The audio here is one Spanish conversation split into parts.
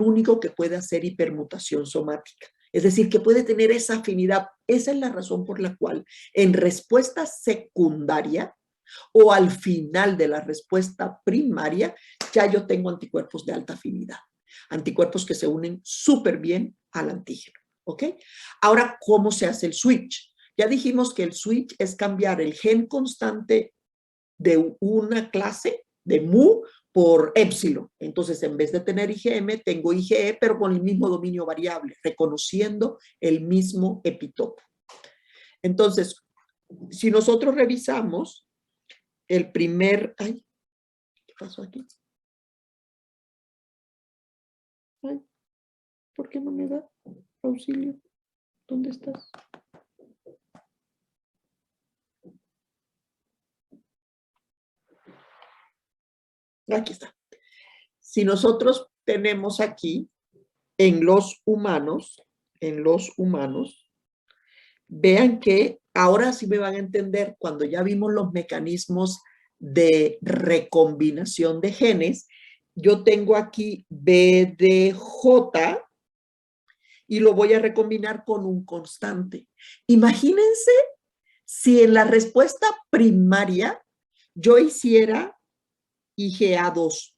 único que puede hacer hipermutación somática. Es decir, que puede tener esa afinidad. Esa es la razón por la cual en respuesta secundaria o al final de la respuesta primaria, ya yo tengo anticuerpos de alta afinidad. Anticuerpos que se unen súper bien al antígeno. ¿Ok? Ahora, ¿cómo se hace el switch? Ya dijimos que el switch es cambiar el gen constante de una clase de mu por épsilon. Entonces, en vez de tener IgM, tengo IgE, pero con el mismo dominio variable, reconociendo el mismo epitopo. Entonces, si nosotros revisamos el primer... Ay, ¿qué pasó aquí? Ay, ¿por qué no me da auxilio? ¿Dónde estás? Aquí está. Si nosotros tenemos aquí en los humanos, vean que ahora sí me van a entender cuando ya vimos los mecanismos de recombinación de genes. Yo tengo aquí BDJ y lo voy a recombinar con un constante. Imagínense si en la respuesta primaria yo hiciera IgA2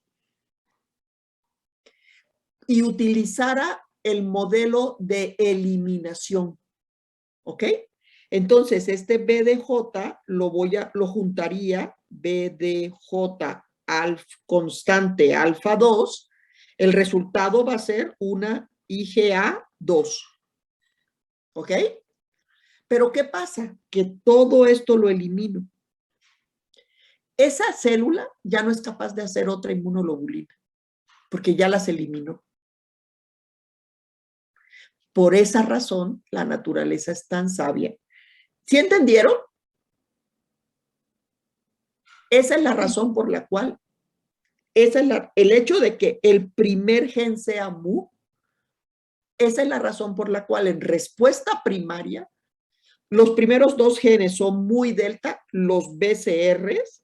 y utilizara el modelo de eliminación. ¿Ok? Entonces, este BDJ lo juntaría, BDJ constante alfa 2, el resultado va a ser una IgA2. ¿Ok? Pero ¿qué pasa? Que todo esto lo elimino. Esa célula ya no es capaz de hacer otra inmunoglobulina, porque ya las eliminó. Por esa razón, la naturaleza es tan sabia. ¿Sí entendieron? Esa es la razón por la cual, el hecho de que el primer gen sea mu, esa es la razón por la cual en respuesta primaria, los primeros dos genes son mu y delta, los BCRs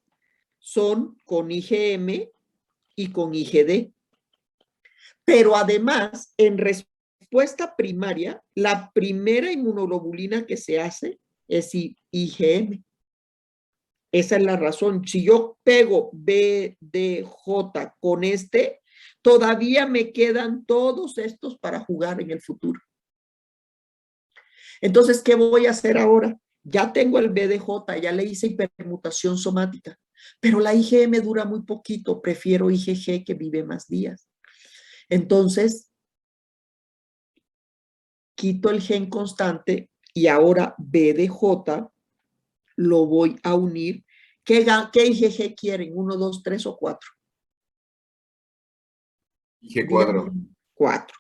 son con IgM y con IgD. Pero además, en respuesta primaria, la primera inmunoglobulina que se hace es IgM. Esa es la razón. Si yo pego BDJ con este, todavía me quedan todos estos para jugar en el futuro. Entonces, ¿qué voy a hacer ahora? Ya tengo el BDJ, ya le hice hipermutación somática, pero la IgM dura muy poquito, prefiero IgG que vive más días. Entonces, quito el gen constante y ahora BDJ lo voy a unir. ¿Qué IgG quieren? ¿1, 2, 3 o 4? IG4. 4.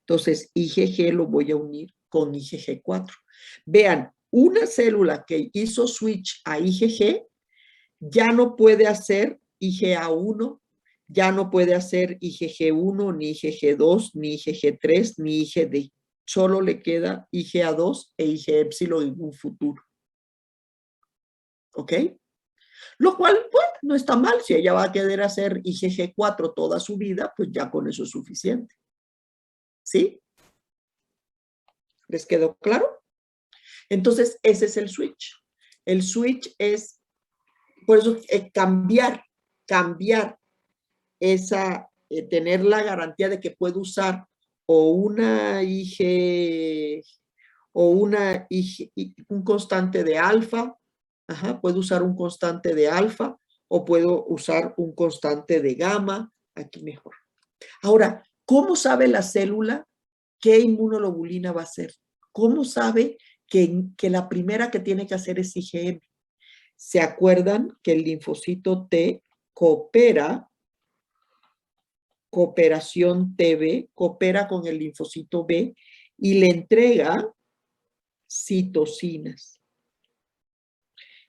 Entonces, IgG lo voy a unir con IgG4. Vean, una célula que hizo switch a IgG ya no puede hacer IgA1, ya no puede hacer IgG1, ni IgG2, ni IgG3, ni IgD. Solo le queda IgA2 e IG épsilon en un futuro. ¿Ok? Lo cual, pues, no está mal. Si ella va a querer hacer IgG4 toda su vida, pues ya con eso es suficiente. ¿Sí? ¿Les quedó claro? Entonces, ese es el switch. El switch es, por eso, cambiar esa, tener la garantía de que puedo usar o una IG o un constante de alfa, puedo usar un constante de alfa o puedo usar un constante de gamma, aquí mejor. Ahora, ¿cómo sabe la célula qué inmunoglobulina va a ser? ¿Cómo sabe que la primera que tiene que hacer es IgM? ¿Se acuerdan que el linfocito T cooperación TB, coopera con el linfocito B y le entrega citocinas?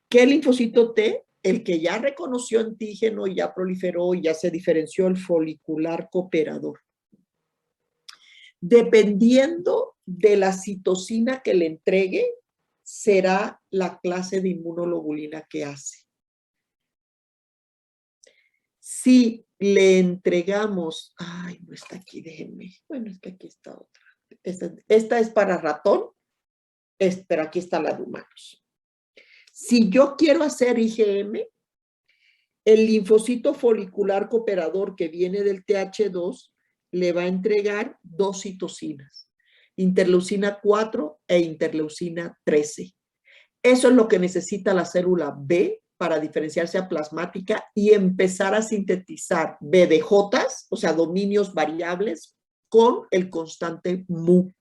¿Qué linfocito T? El que ya reconoció antígeno y ya proliferó y ya se diferenció, el folicular cooperador. Dependiendo de la citocina que le entregue, será la clase de inmunoglobulina que hace. Si le entregamos, ay, no está aquí, déjenme. Bueno, es que aquí está otra. Esta es para ratón, pero aquí está la de humanos. Si yo quiero hacer IgM, el linfocito folicular cooperador que viene del TH2 le va a entregar dos citocinas, interleucina 4 e interleucina 13. Eso es lo que necesita la célula B para diferenciarse a plasmática y empezar a sintetizar BDJs, o sea, dominios variables, con el constante mu.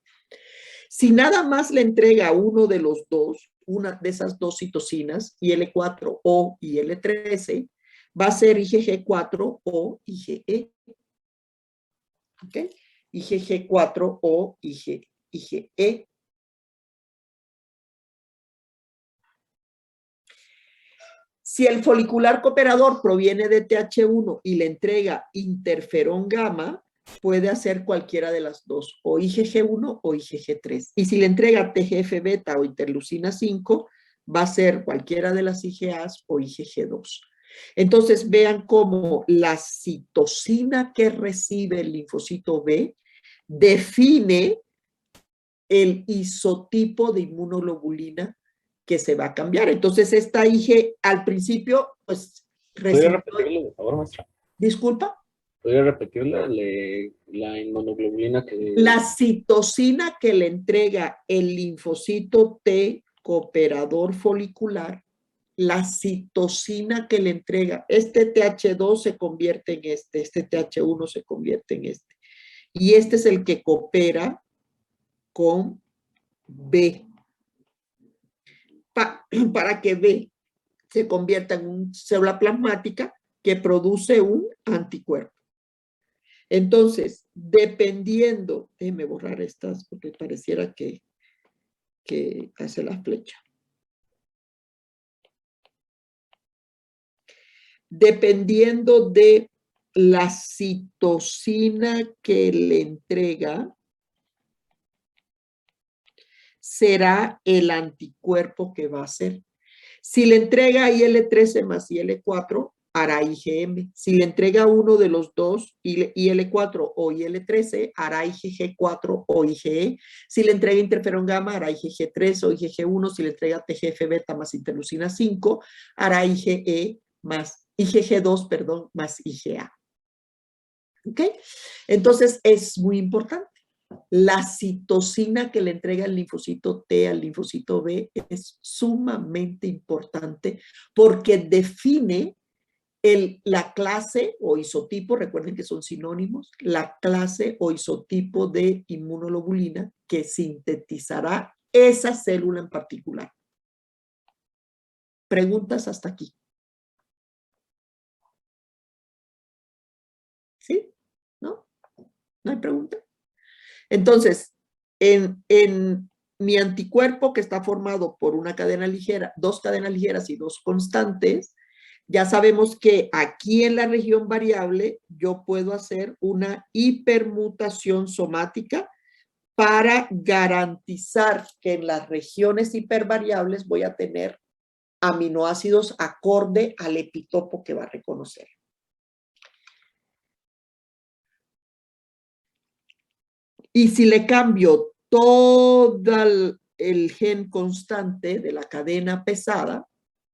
Si nada más le entrega uno de los dos, una de esas dos citocinas, IL4O y IL13, va a ser IgG4 o IgE. ¿Ok? IgG4 o IgE. Si el folicular cooperador proviene de TH1 y le entrega interferón gamma, puede hacer cualquiera de las dos, o IgG1 o IgG3. Y si le entrega TGF beta o interleucina 5, va a ser cualquiera de las IgAs o IgG2. Entonces vean cómo la citocina que recibe el linfocito B define el isotipo de inmunoglobulina que se va a cambiar. Entonces esta IG al principio pues ¿Podría recibió... repetirle, por favor, maestra? Disculpa. ¿Podría repetirle la inmunoglobulina que... La citocina que le entrega el linfocito T cooperador folicular, la citocina que le entrega, este TH2 se convierte en este TH1 se convierte en este. Y este es el que coopera con B. Para que B se convierta en una célula plasmática que produce un anticuerpo. Entonces, dependiendo, déjenme borrar estas porque pareciera que hace la flecha. Dependiendo de la citocina que le entrega, será el anticuerpo que va a hacer. Si le entrega IL-13 más IL-4, hará IgM. Si le entrega uno de los dos, IL-4 o IL-13, hará IgG4 o IgE. Si le entrega interferón gamma, hará IgG3 o IgG1. Si le entrega TGF beta más interleucina 5, hará IgE más IgG2, perdón, más IgA. ¿Ok? Entonces es muy importante. La citocina que le entrega el linfocito T al linfocito B es sumamente importante porque define la clase o isotipo, recuerden que son sinónimos, la clase o isotipo de inmunoglobulina que sintetizará esa célula en particular. ¿Preguntas hasta aquí? ¿Sí? ¿No? ¿No hay pregunta? Entonces, en mi anticuerpo que está formado por una cadena ligera, dos cadenas ligeras y dos constantes, ya sabemos que aquí en la región variable yo puedo hacer una hipermutación somática para garantizar que en las regiones hipervariables voy a tener aminoácidos acorde al epitopo que va a reconocer. Y si le cambio todo el gen constante de la cadena pesada,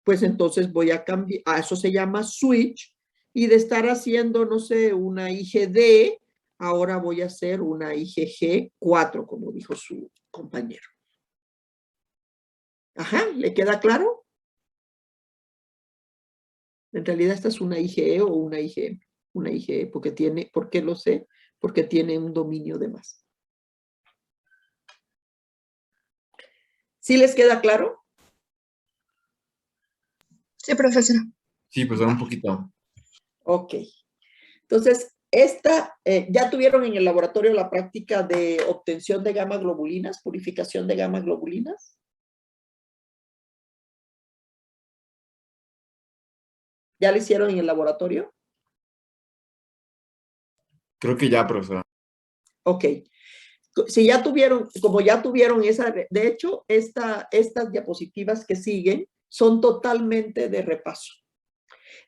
pues entonces voy a cambiar, a eso se llama switch, y de estar haciendo, no sé, una IgD, ahora voy a hacer una IgG4, como dijo su compañero. Ajá, ¿le queda claro? En realidad esta es una IgE o una IgM, una IgE, porque tiene, ¿por qué lo sé? Porque tiene un dominio de más. ¿Sí les queda claro? Sí, profesora. Sí, pues un poquito. Ok. Entonces, ya tuvieron en el laboratorio la práctica de obtención de gamma globulinas, purificación de gamma globulinas. ¿Ya lo hicieron en el laboratorio? Creo que ya, profesora. Ok. Si ya tuvieron, como ya tuvieron esa, de hecho, estas diapositivas que siguen son totalmente de repaso.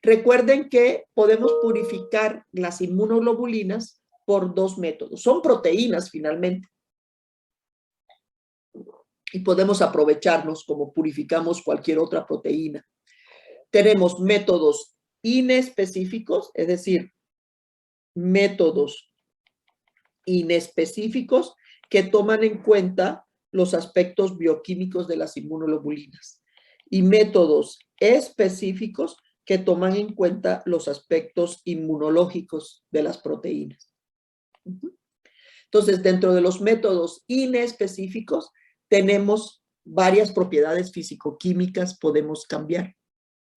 Recuerden que podemos purificar las inmunoglobulinas por dos métodos. Son proteínas finalmente. Y podemos aprovecharnos como purificamos cualquier otra proteína. Tenemos métodos inespecíficos, es decir, métodos inespecíficos que toman en cuenta los aspectos bioquímicos de las inmunoglobulinas y métodos específicos que toman en cuenta los aspectos inmunológicos de las proteínas. Entonces, dentro de los métodos inespecíficos tenemos varias propiedades físico-químicas, podemos cambiar.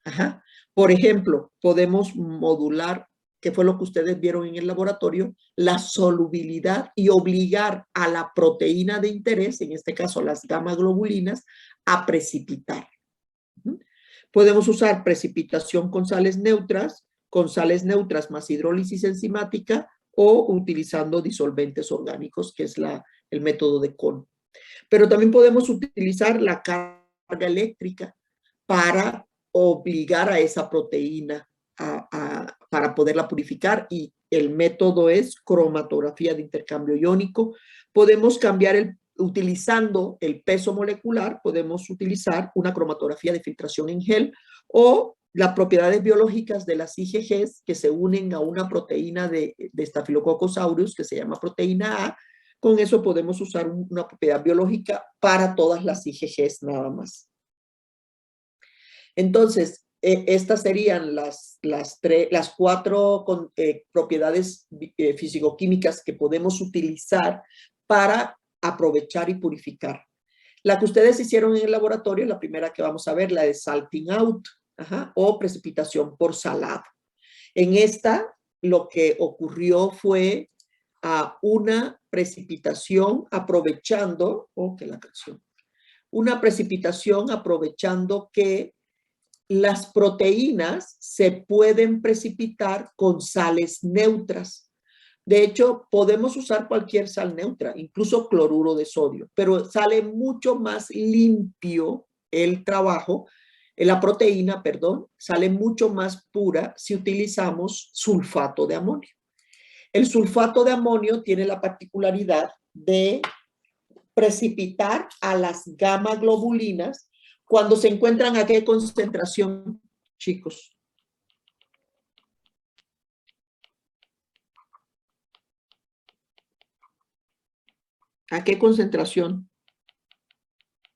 Ajá. Por ejemplo, podemos modular, que fue lo que ustedes vieron en el laboratorio, la solubilidad y obligar a la proteína de interés, en este caso las gamma globulinas, a precipitar. Podemos usar precipitación con sales neutras más hidrólisis enzimática o utilizando disolventes orgánicos, que es el método de Kohn. Pero también podemos utilizar la carga eléctrica para obligar a esa proteína para poderla purificar, y el método es cromatografía de intercambio iónico. Podemos cambiar utilizando el peso molecular, podemos utilizar una cromatografía de filtración en gel o las propiedades biológicas de las IgGs que se unen a una proteína de Staphylococcus aureus que se llama proteína A. Con eso podemos usar una propiedad biológica para todas las IgGs nada más. Entonces, estas serían las cuatro propiedades físico-químicas que podemos utilizar para aprovechar y purificar. La que ustedes hicieron en el laboratorio, la primera que vamos a ver, la de salting out, o precipitación por salado. En esta, lo que ocurrió fue una precipitación aprovechando, una precipitación aprovechando que las proteínas se pueden precipitar con sales neutras. De hecho, podemos usar cualquier sal neutra, incluso cloruro de sodio, pero sale mucho más limpio el trabajo, la proteína, perdón, sale mucho más pura si utilizamos sulfato de amonio. El sulfato de amonio tiene la particularidad de precipitar a las gamma globulinas cuando se encuentran a qué concentración, chicos. ¿A qué concentración?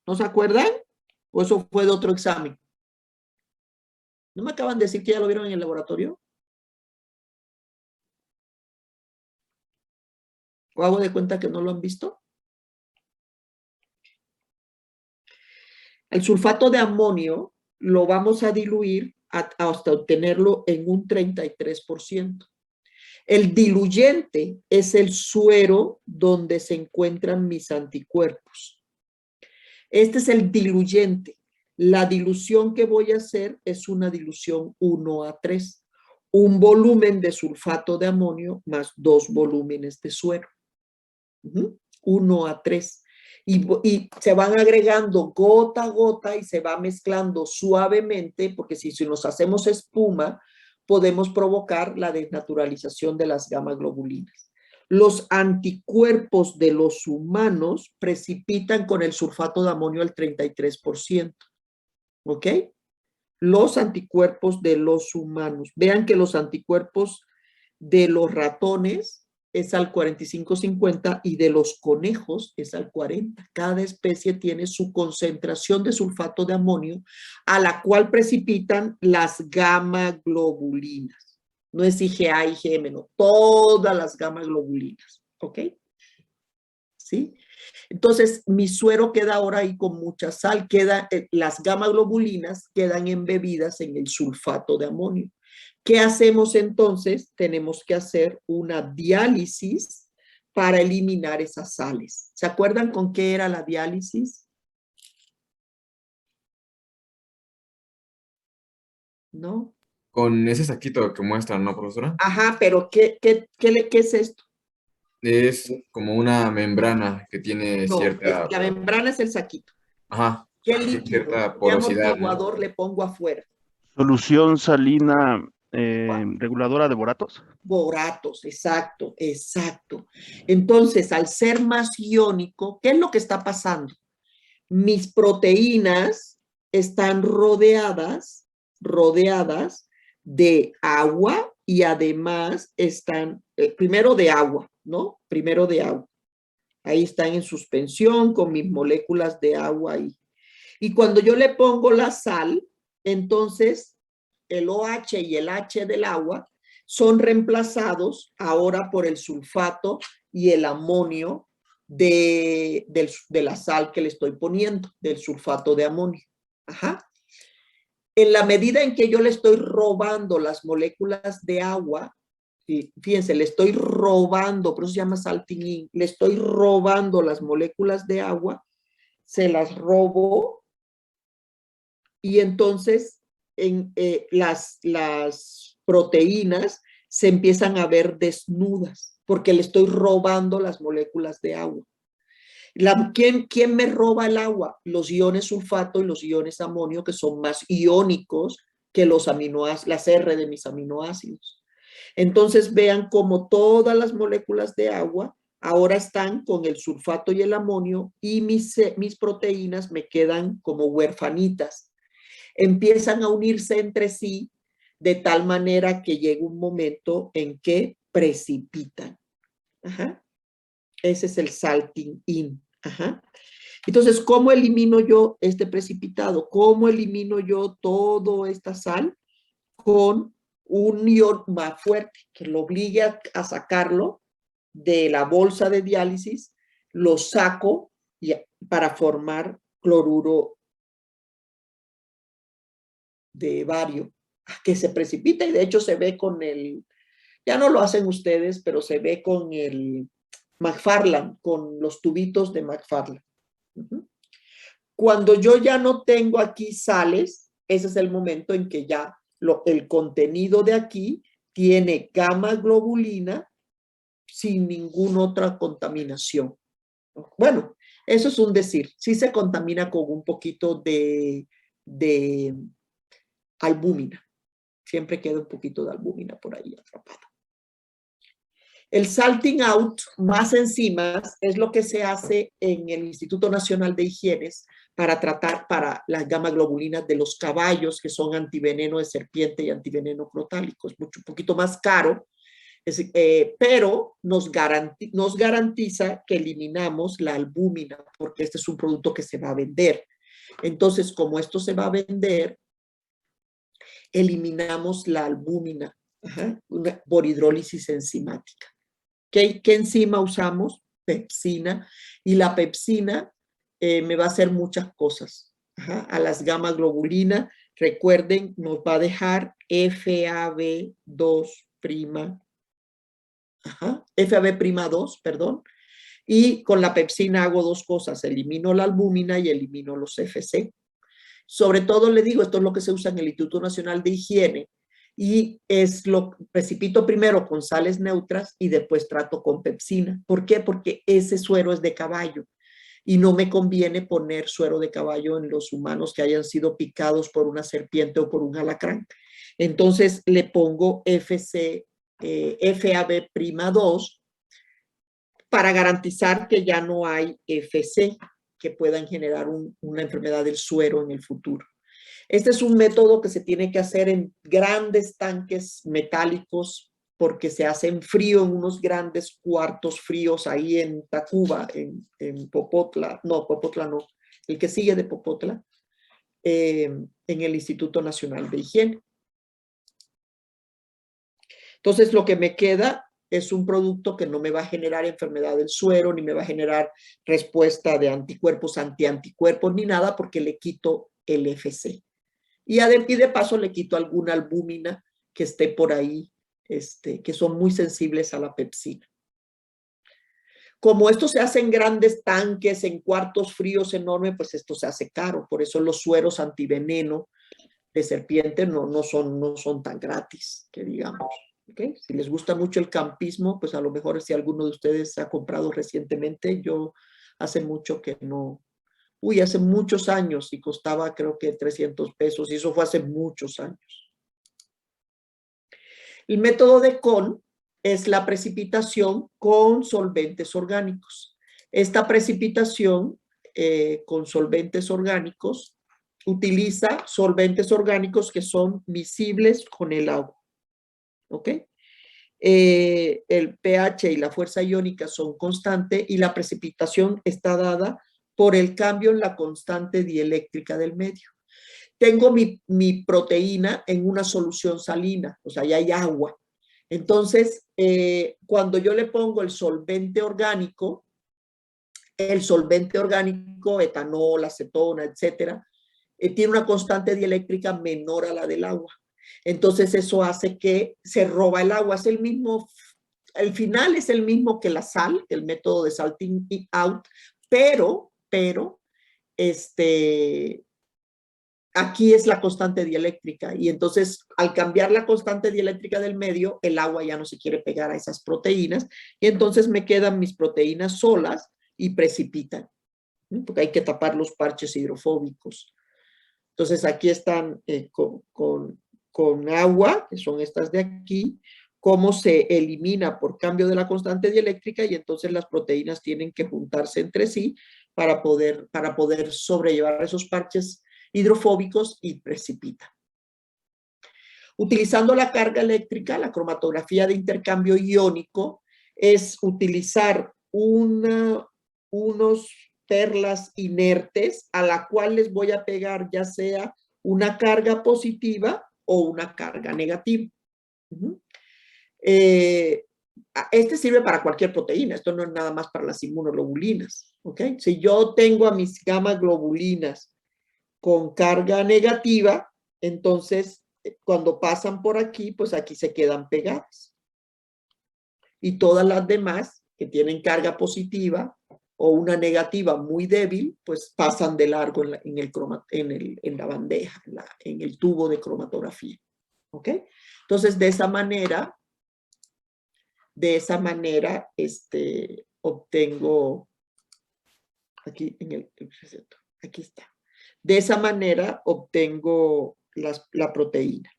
¿No se acuerdan? ¿O eso fue de otro examen? ¿No me acaban de decir que ya lo vieron en el laboratorio? ¿O hago de cuenta que no lo han visto? El sulfato de amonio lo vamos a diluir hasta obtenerlo en un 33%. El diluyente es el suero donde se encuentran mis anticuerpos. Este es el diluyente. La dilución que voy a hacer es una dilución 1:3. Un volumen de sulfato de amonio más 2 volúmenes de suero. 1:3. Y se van agregando gota a gota y se va mezclando suavemente, porque si nos hacemos espuma, podemos provocar la desnaturalización de las gamma globulinas. Los anticuerpos de los humanos precipitan con el sulfato de amonio al 33%. ¿Ok? Los anticuerpos de los humanos. Vean que los anticuerpos de los ratones es al 45-50 y de los conejos es al 40. Cada especie tiene su concentración de sulfato de amonio a la cual precipitan las gamma globulinas. No es IgA, IgM, no, todas las gamma globulinas. ¿Ok? ¿Sí? Entonces, mi suero queda ahora ahí con mucha sal, las gamma globulinas quedan embebidas en el sulfato de amonio. ¿Qué hacemos entonces? Tenemos que hacer una diálisis para eliminar esas sales. ¿Se acuerdan con qué era la diálisis? ¿No? Con ese saquito que muestran, ¿no, profesora? Ajá, pero ¿qué es esto? Es como una membrana que tiene No, cierta, la membrana es el saquito. ajá, ¿Qué sí, líquido, cierta qué porosidad, ¿no? amortiguador le pongo afuera? Solución salina reguladora de boratos. Boratos, exacto, exacto. Entonces, al ser más iónico, ¿qué es lo que está pasando? Mis proteínas están rodeadas de agua y además están, primero de agua, ¿no? Primero de agua. Ahí están en suspensión con mis moléculas de agua ahí. Y cuando yo le pongo la sal, entonces el OH y el H del agua son reemplazados ahora por el sulfato y el amonio de la sal que le estoy poniendo, del sulfato de amonio. Ajá. En la medida en que yo le estoy robando las moléculas de agua, fíjense, le estoy robando, por eso se llama salting in, le estoy robando las moléculas de agua, se las robo y entonces las proteínas se empiezan a ver desnudas porque le estoy robando las moléculas de agua. ¿Quién me roba el agua? Los iones sulfato y los iones amonio, que son más iónicos que los aminoácidos, las R de mis aminoácidos. Entonces vean cómo todas las moléculas de agua ahora están con el sulfato y el amonio y mis proteínas me quedan como huerfanitas. Empiezan a unirse entre sí de tal manera que llega un momento en que precipitan. Ajá. Ese es el salting in. Ajá. Entonces, ¿cómo elimino yo este precipitado? ¿Cómo elimino yo toda esta sal? Con un ion más fuerte que lo obligue a sacarlo de la bolsa de diálisis, lo saco para formar cloruro de bario, que se precipita y de hecho se ve con ya no lo hacen ustedes, pero se ve con el McFarland, con los tubitos de McFarland. Cuando yo ya no tengo aquí sales, ese es el momento en que ya el contenido de aquí tiene gamma globulina sin ninguna otra contaminación. Bueno, eso es un decir. Sí se contamina con un poquito de albúmina. Siempre queda un poquito de albúmina por ahí atrapado. El salting out, más enzimas, es lo que se hace en el Instituto Nacional de Higienes para tratar para las gamma globulinas de los caballos, que son antiveneno de serpiente y antiveneno crotálico. Es un poquito más caro, pero nos garantiza que eliminamos la albúmina, porque este es un producto que se va a vender. Entonces, como esto se va a vender, eliminamos la albúmina por hidrólisis enzimática. ¿Qué enzima usamos? Pepsina. Y la pepsina me va a hacer muchas cosas. A las gamma globulina, recuerden, nos va a dejar FAB2', FAB'2, perdón. Y con la pepsina hago dos cosas, elimino la albúmina y elimino los FC. Sobre todo le digo, esto es lo que se usa en el Instituto Nacional de Higiene y precipito primero con sales neutras y después trato con pepsina. ¿Por qué? Porque ese suero es de caballo y no me conviene poner suero de caballo en los humanos que hayan sido picados por una serpiente o por un alacrán. Entonces le pongo FAB'2 para garantizar que ya no hay FC que puedan generar una enfermedad del suero en el futuro. Este es un método que se tiene que hacer en grandes tanques metálicos porque se hace en frío, en unos grandes cuartos fríos ahí en Tacuba, en Popotla, no, Popotla no, el que sigue de Popotla, en el Instituto Nacional de Higiene. Entonces, lo que me queda es un producto que no me va a generar enfermedad del suero, ni me va a generar respuesta de anticuerpos, antianticuerpos, ni nada, porque le quito el FC. Y de paso le quito alguna albúmina que esté por ahí, que son muy sensibles a la pepsina. Como esto se hace en grandes tanques, en cuartos fríos enormes, pues esto se hace caro. Por eso los sueros antiveneno de serpiente no son tan gratis, que digamos. ¿Okay? Si les gusta mucho el campismo, pues a lo mejor si alguno de ustedes ha comprado recientemente, yo hace mucho que no hace muchos años y costaba creo que 300 pesos y eso fue hace muchos años. El método de Kohn es la precipitación con solventes orgánicos. Esta precipitación con solventes orgánicos utiliza solventes orgánicos que son miscibles con el agua. ¿Ok? El pH y la fuerza iónica son constantes y la precipitación está dada por el cambio en la constante dieléctrica del medio. Tengo mi proteína en una solución salina, o sea, ya hay agua. Entonces, cuando yo le pongo el solvente orgánico, etanol, acetona, etcétera, tiene una constante dieléctrica menor a la del agua. Entonces, eso hace que se roba el agua. Es el mismo, el final es el mismo que la sal, el método de salting out, pero, aquí es la constante dieléctrica y entonces al cambiar la constante dieléctrica del medio, el agua ya no se quiere pegar a esas proteínas y entonces me quedan mis proteínas solas y precipitan, ¿no? Porque hay que tapar los parches hidrofóbicos. Entonces aquí están con agua, que son estas de aquí, cómo se elimina por cambio de la constante dieléctrica y entonces las proteínas tienen que juntarse entre sí para poder sobrellevar esos parches hidrofóbicos y precipita. Utilizando la carga eléctrica, la cromatografía de intercambio iónico es utilizar unos perlas inertes a la cual les voy a pegar ya sea una carga positiva o una carga negativa. Este sirve para cualquier proteína, esto no es nada más para las inmunoglobulinas. ¿Okay? Si yo tengo a mis gamma globulinas con carga negativa, entonces cuando pasan por aquí, pues aquí se quedan pegadas. Y todas las demás que tienen carga positiva o una negativa muy débil, pues pasan de largo en la bandeja, en el tubo de cromatografía. ¿Ok? Entonces, de esa manera, obtengo, aquí aquí está. De esa manera obtengo la proteína,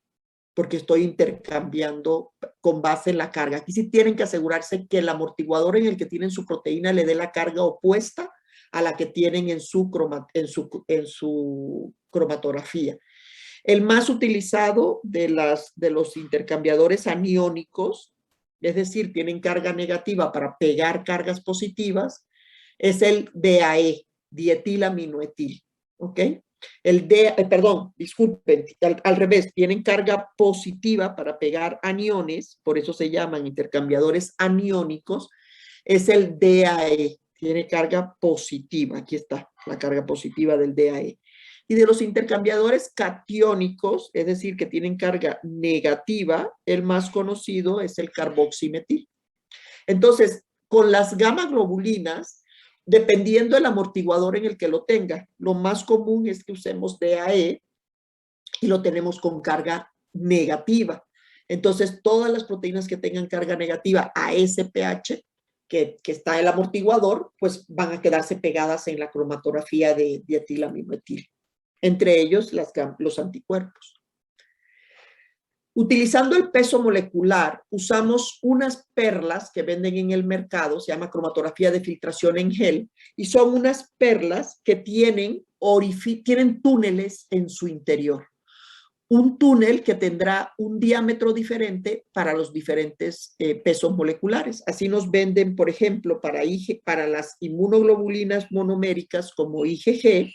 porque estoy intercambiando con base en la carga. Aquí sí tienen que asegurarse que el amortiguador en el que tienen su proteína le dé la carga opuesta a la que tienen en su cromatografía. El más utilizado de los intercambiadores aniónicos, es decir, tienen carga negativa para pegar cargas positivas, es el DAE, dietilaminoetil. ¿Ok? Disculpen, al revés, tienen carga positiva para pegar aniones, por eso se llaman intercambiadores aniónicos, es el DAE, tiene carga positiva, aquí está la carga positiva del DAE. Y de los intercambiadores catiónicos, es decir, que tienen carga negativa, el más conocido es el carboximetil. Entonces, con las gamma globulinas, dependiendo del amortiguador en el que lo tenga, lo más común es que usemos DAE y lo tenemos con carga negativa. Entonces, todas las proteínas que tengan carga negativa a ese pH que está el amortiguador, pues van a quedarse pegadas en la cromatografía de dietilaminoetil. Entre ellos, los anticuerpos. Utilizando el peso molecular, usamos unas perlas que venden en el mercado, se llama cromatografía de filtración en gel, y son unas perlas que tienen túneles en su interior. Un túnel que tendrá un diámetro diferente para los diferentes pesos moleculares. Así nos venden, por ejemplo, para las inmunoglobulinas monoméricas como IgG,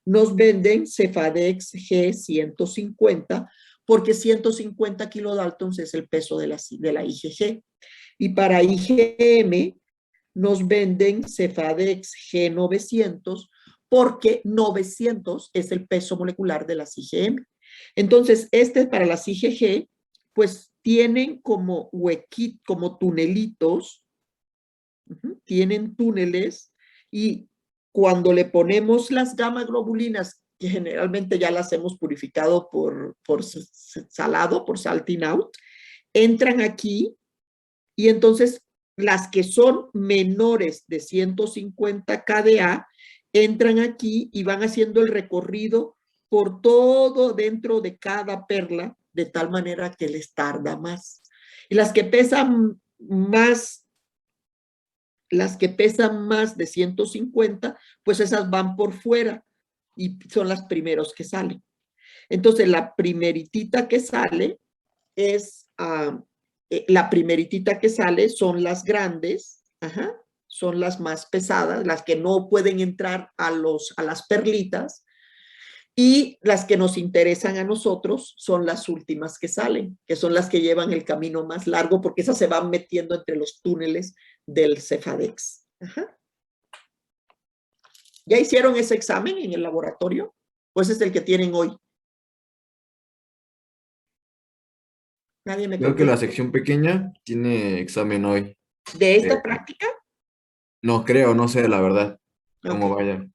nos venden Cefadex G150, porque 150 kilodaltons es el peso de la IgG. Y para IgM nos venden Cefadex G900, porque 900 es el peso molecular de las IgM. Entonces, para las IgG, pues tienen como como tunelitos, tienen túneles, y cuando le ponemos las gamma globulinas, que generalmente ya las hemos purificado por salado, por salting out, entran aquí y entonces las que son menores de 150 kDa entran aquí y van haciendo el recorrido por todo dentro de cada perla, de tal manera que les tarda más. Y las que pesan más de 150, pues esas van por fuera y son las primeros que salen. Entonces, la primeritita que sale es, la primeritita que sale son las grandes, ajá, son las más pesadas, las que no pueden entrar a las perlitas, y las que nos interesan a nosotros son las últimas que salen, que son las que llevan el camino más largo, porque esas se van metiendo entre los túneles del Cefadex. Ajá. ¿Ya hicieron ese examen en el laboratorio? Pues es el que tienen hoy. Nadie me Creo que la contesta. sección pequeña tiene examen hoy. ¿De esta práctica? No creo, no sé, la verdad, cómo Ok. vaya.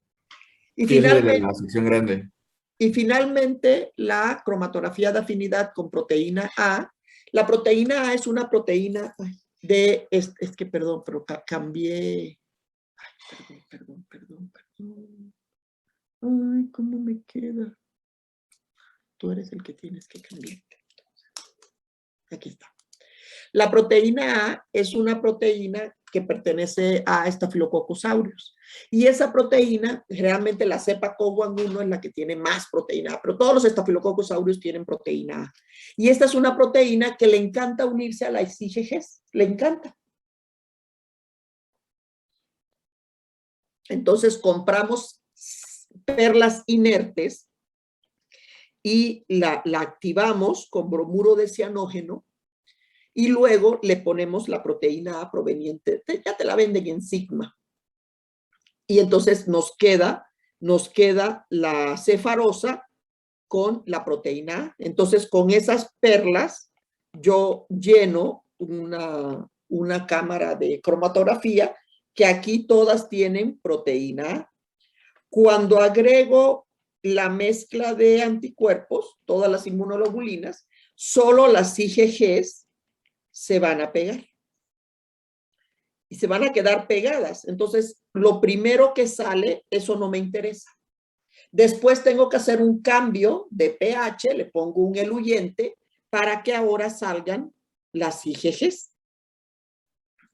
Y Sí, ese es de finalmente, la sección grande. la cromatografía de afinidad con proteína A. La proteína A es una proteína es que perdón, pero cambié. Ay, perdón. Ay, ¿cómo me queda? Tú eres el que tienes que cambiar. Aquí está. La proteína A es una proteína que pertenece a Staphylococcus aureus. Y esa proteína, generalmente la cepa COG1 es la que tiene más proteína A, pero todos los Staphylococcus aureus tienen proteína A. Y esta es una proteína que le encanta unirse a las IgGs, le encanta. Entonces compramos perlas inertes y la activamos con bromuro de cianógeno, y luego le ponemos la proteína A proveniente, ya te la venden en Sigma. Y entonces nos queda la cefarosa con la proteína A. Entonces, con esas perlas, yo lleno una cámara de cromatografía, que aquí todas tienen proteína A. Cuando agrego la mezcla de anticuerpos, todas las inmunoglobulinas, solo las IgGs se van a pegar y se van a quedar pegadas. Entonces, lo primero que sale, eso no me interesa. Después tengo que hacer un cambio de pH, le pongo un eluyente para que ahora salgan las IgGs.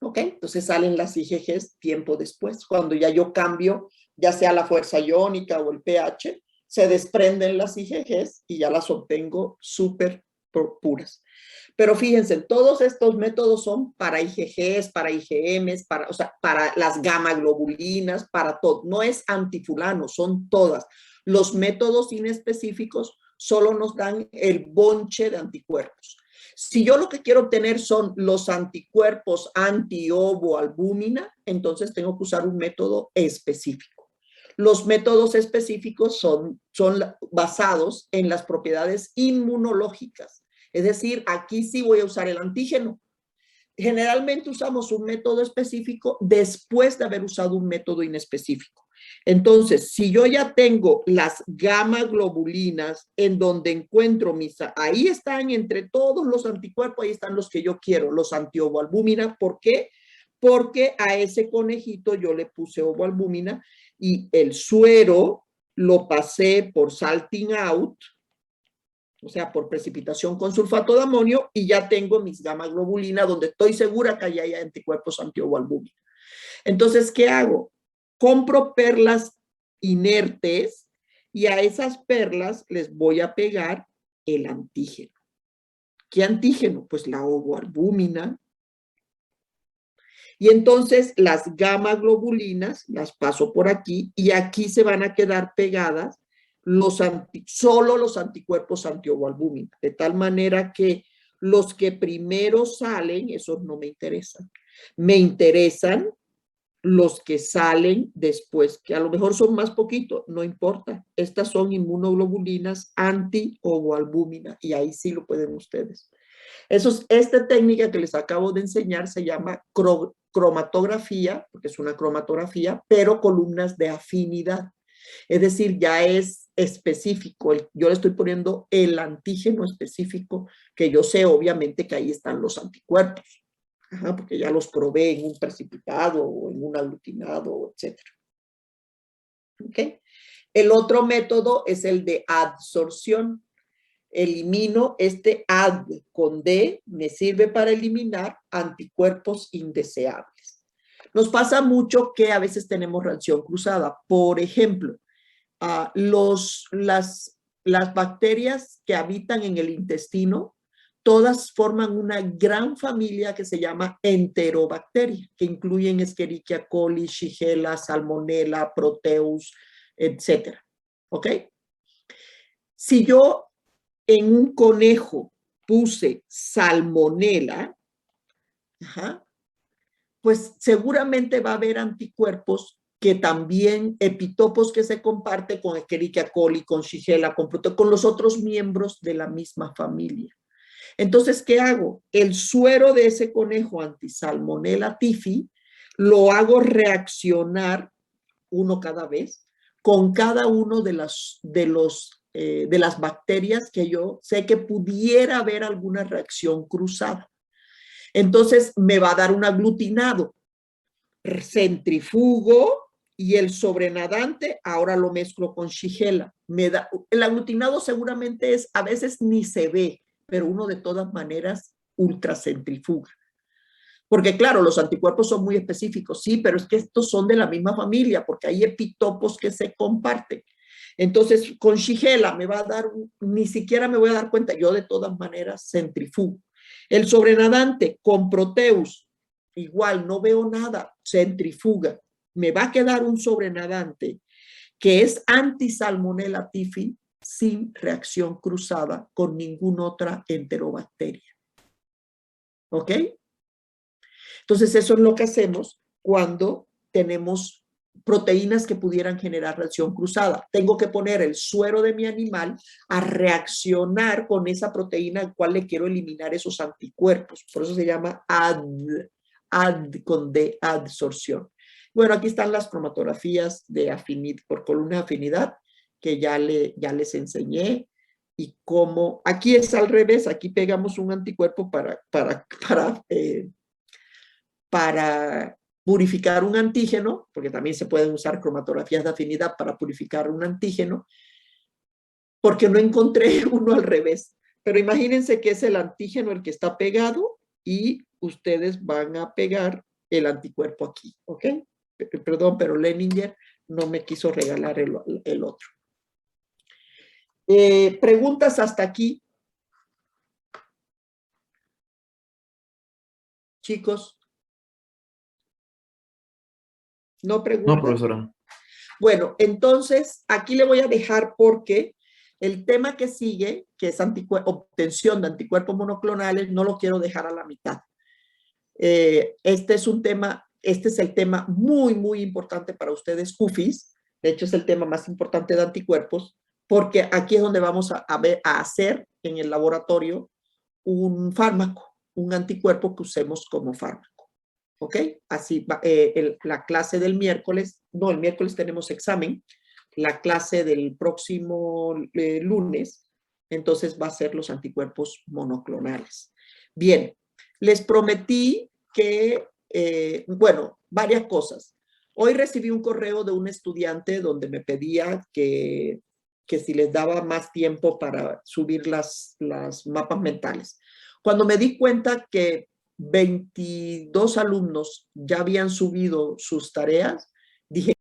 ¿Ok? Entonces salen las IgGs tiempo después. Cuando ya yo cambio, ya sea la fuerza iónica o el pH, se desprenden las IgGs y ya las obtengo súper puras. Pero fíjense, todos estos métodos son para IgGs, para IgMs, o sea, para las gamma globulinas, para todo. No es antifulano, son todas. Los métodos inespecíficos solo nos dan el bonche de anticuerpos. Si yo lo que quiero obtener son los anticuerpos anti-ovoalbúmina, entonces tengo que usar un método específico. Los métodos específicos son basados en las propiedades inmunológicas. Es decir, aquí sí voy a usar el antígeno. Generalmente usamos un método específico después de haber usado un método inespecífico. Entonces, si yo ya tengo las gamma globulinas en donde encuentro ahí están entre todos los anticuerpos, ahí están los que yo quiero, los anti-ovoalbúmina. ¿Por qué? Porque a ese conejito yo le puse ovoalbúmina y el suero lo pasé por salting out, o sea, por precipitación con sulfato de amonio, y ya tengo mis gamma globulina donde estoy segura que hay anticuerpos anti-ovoalbúmina. Entonces, ¿qué hago? Compro perlas inertes y a esas perlas les voy a pegar el antígeno. ¿Qué antígeno? Pues la ovoalbúmina. Y entonces las gamma globulinas las paso por aquí y aquí se van a quedar pegadas solo los anticuerpos antiovoalbúmina, de tal manera que los que primero salen, esos no me interesan. Me interesan los que salen después, que a lo mejor son más poquitos, no importa. Estas son inmunoglobulinas anti-ovoalbúmina y ahí sí lo pueden ustedes. Esta técnica que les acabo de enseñar se llama cromatografía, porque es una cromatografía, pero columnas de afinidad. Es decir, ya es específico. Yo le estoy poniendo el antígeno específico, que yo sé obviamente que ahí están los anticuerpos. Ajá, porque ya los probé en un precipitado o en un aglutinado, etc. ¿Ok? El otro método es el de adsorción. Elimino este ad con D, me sirve para eliminar anticuerpos indeseables. Nos pasa mucho que a veces tenemos reacción cruzada. Por ejemplo, las bacterias que habitan en el intestino, todas forman una gran familia que se llama enterobacteria, que incluyen Escherichia coli, Shigella, Salmonella, Proteus, etc. ¿Ok? Si yo en un conejo puse Salmonella, pues seguramente va a haber anticuerpos que también, epitopos que se comparte con Escherichia coli, con Shigella, con los otros miembros de la misma familia. Entonces, ¿qué hago? El suero de ese conejo anti-Salmonella typhi lo hago reaccionar uno cada vez con cada uno de las bacterias que yo sé que pudiera haber alguna reacción cruzada. Entonces me va a dar un aglutinado. Centrifugo y el sobrenadante ahora lo mezclo con Shigella. El aglutinado seguramente es, a veces ni se ve, pero uno de todas maneras ultracentrifuga. Porque claro, los anticuerpos son muy específicos, sí, pero es que estos son de la misma familia, porque hay epitopos que se comparten. Entonces, con Shigella me va a dar, ni siquiera me voy a dar cuenta, yo de todas maneras centrifugo. El sobrenadante con Proteus, igual, no veo nada, centrifuga. Me va a quedar un sobrenadante que es anti-Salmonella typhi sin reacción cruzada con ninguna otra enterobacteria. ¿Ok? Entonces, eso es lo que hacemos cuando tenemos proteínas que pudieran generar reacción cruzada. Tengo que poner el suero de mi animal a reaccionar con esa proteína al cual le quiero eliminar esos anticuerpos. Por eso se llama con D, adsorción. Bueno, aquí están las cromatografías de afinidad, por columna de afinidad, que ya les enseñé. Y cómo, aquí es al revés, aquí pegamos un anticuerpo para purificar un antígeno, porque también se pueden usar cromatografías de afinidad para purificar un antígeno, porque no encontré uno al revés. Pero imagínense que es el antígeno el que está pegado y ustedes van a pegar el anticuerpo aquí, ¿ok? Perdón, pero Leninger no me quiso regalar el otro. ¿Preguntas hasta aquí? Chicos. ¿No preguntan? No, profesora. Bueno, entonces aquí le voy a dejar porque el tema que sigue, que es obtención de anticuerpos monoclonales, no lo quiero dejar a la mitad. Este es el tema muy, muy importante para ustedes, CUFIS. De hecho, es el tema más importante de anticuerpos, porque aquí es donde vamos a hacer en el laboratorio un fármaco, un anticuerpo que usemos como fármaco. ¿Ok? Así va, la clase del miércoles, no, el miércoles tenemos examen, la clase del próximo lunes, entonces va a ser los anticuerpos monoclonales. Bien, les prometí que, bueno, varias cosas. Hoy recibí un correo de un estudiante donde me pedía que si les daba más tiempo para subir las mapas mentales. Cuando me di cuenta que 22 alumnos ya habían subido sus tareas, dije,